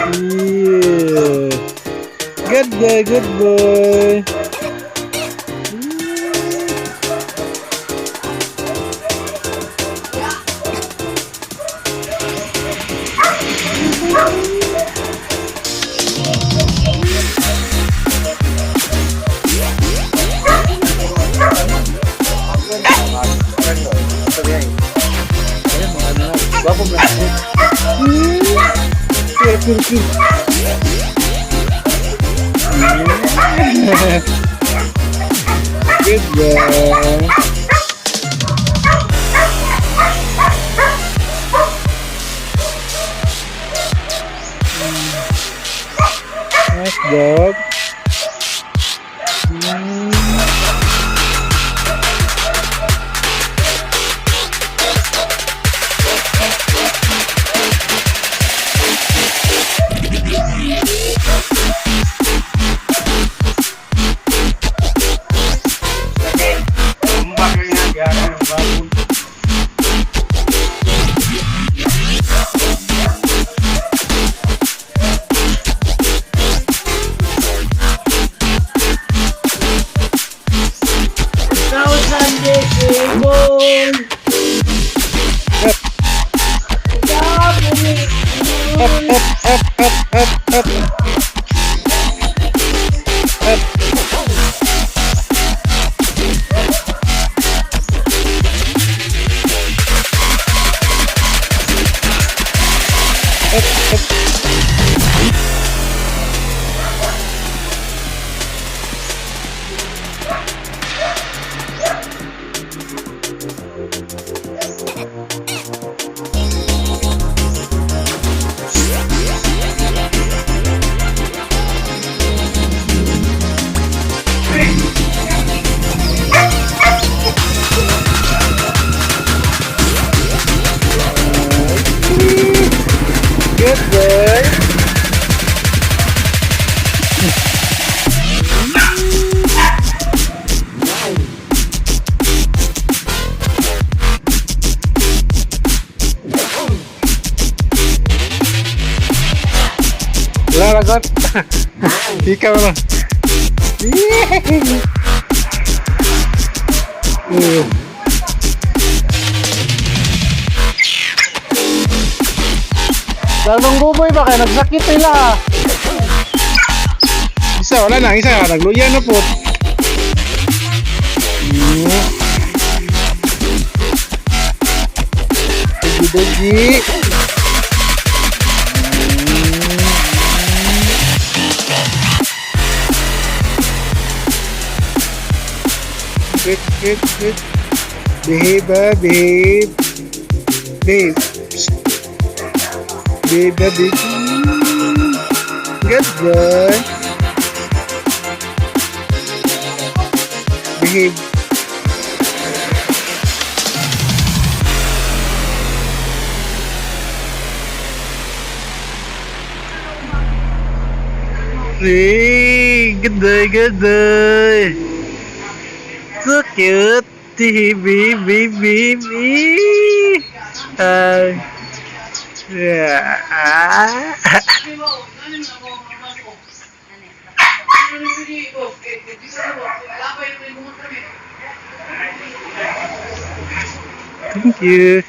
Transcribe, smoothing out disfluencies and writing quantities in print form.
Yeah. Good boy, good boy. Good boy. Nice dog. Good boy. Wala lagot. Ikaw na. Dalawang buboy ba kayo? Nagsakit nila. Isa, wala na. Isa, nagluya na po. Dagi-dagi. Good. Behave, behave. Behave. Baby. Good boy. Behave. Hey, good day. So cute. Baby. Yeah. Thank you.